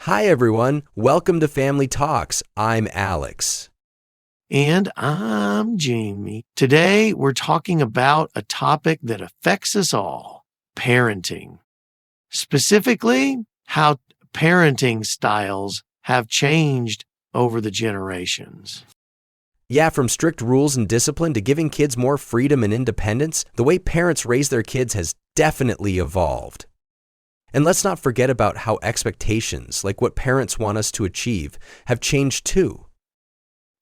Hi, everyone. Welcome to Family Talks. I'm Alex. And I'm Jamie. Today, we're talking about a topic that affects us all, parenting. Specifically, how parenting styles have changed over the generations. Yeah, from strict rules and discipline to giving kids more freedom and independence, the way parents raise their kids has definitely evolved. And let's not forget about how expectations, like what parents want us to achieve, have changed too.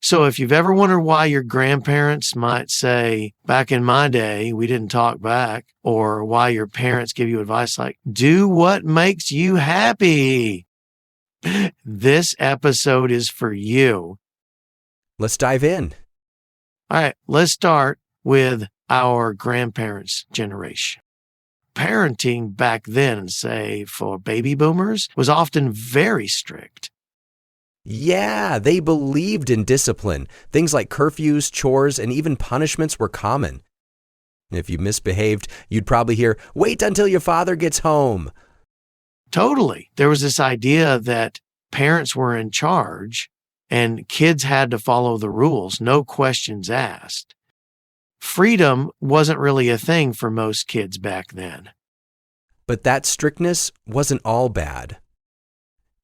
So if you've ever wondered why your grandparents might say, back in my day, we didn't talk back, or why your parents give you advice like, do what makes you happy, this episode is for you. Let's dive in. All right, let's start with our grandparents' generation. Parenting back then, say for baby boomers, was often very strict. Yeah, they believed in discipline. Things like curfews, chores, and even punishments were common. If you misbehaved, you'd probably hear, "Wait until your father gets home." Totally. There was this idea that parents were in charge and kids had to follow the rules, no questions asked. Freedom wasn't really a thing for most kids back then. But that strictness wasn't all bad.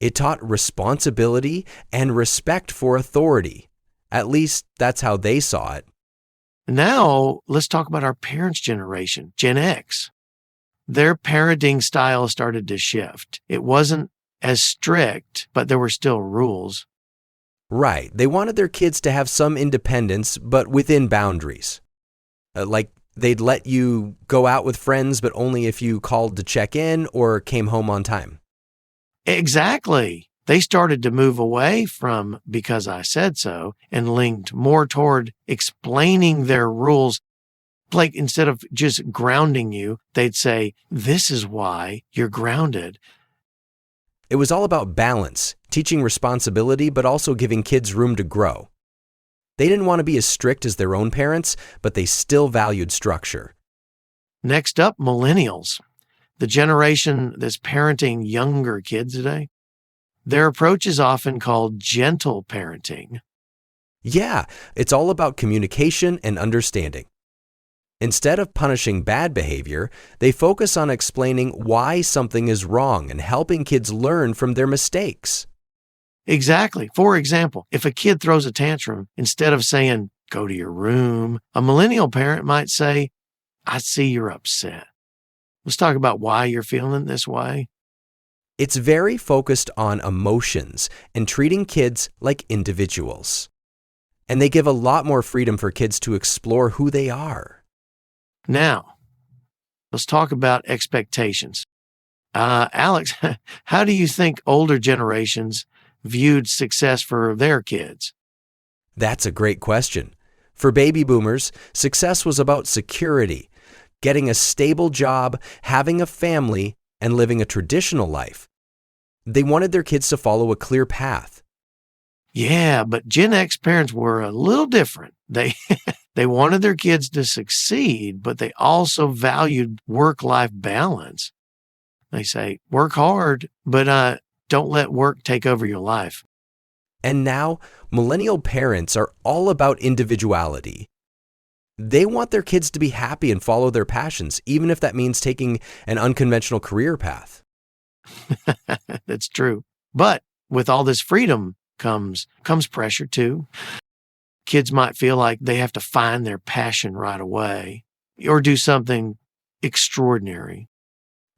It taught responsibility and respect for authority. At least that's how they saw it. Now, let's talk about our parents' generation, Gen X. Their parenting style started to shift. It wasn't as strict, but there were still rules. Right. They wanted their kids to have some independence, but within boundaries. Like they'd let you go out with friends, but only if you called to check in or came home on time. Exactly. They started to move away from because I said so and linked more toward explaining their rules. Like instead of just grounding you, they'd say, this is why you're grounded. It was all about balance, teaching responsibility, but also giving kids room to grow. They didn't want to be as strict as their own parents, but they still valued structure. Next up, millennials, the generation that's parenting younger kids today. Their approach is often called gentle parenting. Yeah, it's all about communication and understanding. Instead of punishing bad behavior, they focus on explaining why something is wrong and helping kids learn from their mistakes. Exactly. For example, if a kid throws a tantrum, instead of saying, go to your room, a millennial parent might say, I see you're upset. Let's talk about why you're feeling this way. It's very focused on emotions and treating kids like individuals. And they give a lot more freedom for kids to explore who they are. Now, let's talk about expectations. Alex, how do you think older generations viewed success for their kids? That's a great question. For baby boomers, success was about security, getting a stable job, having a family, and living a traditional life. They wanted their kids to follow a clear path. Yeah, but Gen X parents were a little different. They wanted their kids to succeed, but they also valued work-life balance. They say, work hard, but don't let work take over your life. And now, millennial parents are all about individuality. They want their kids to be happy and follow their passions, even if that means taking an unconventional career path. That's true. But with all this freedom comes pressure too. Kids might feel like they have to find their passion right away or do something extraordinary.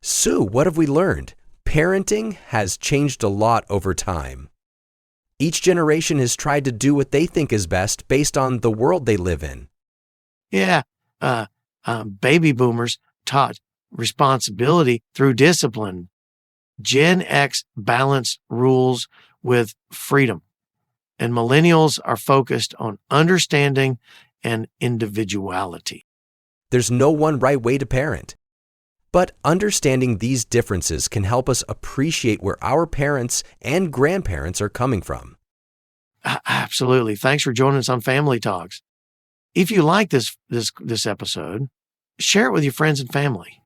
Sue, what have we learned? Parenting has changed a lot over time. Each generation has tried to do what they think is best based on the world they live in. Yeah, baby boomers taught responsibility through discipline. Gen X balanced rules with freedom, and millennials are focused on understanding and individuality. There's no one right way to parent. But understanding these differences can help us appreciate where our parents and grandparents are coming from. Absolutely. Thanks for joining us on Family Talks. If you like this episode, share it with your friends and family.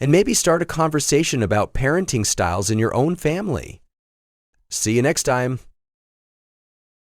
And maybe start a conversation about parenting styles in your own family. See you next time.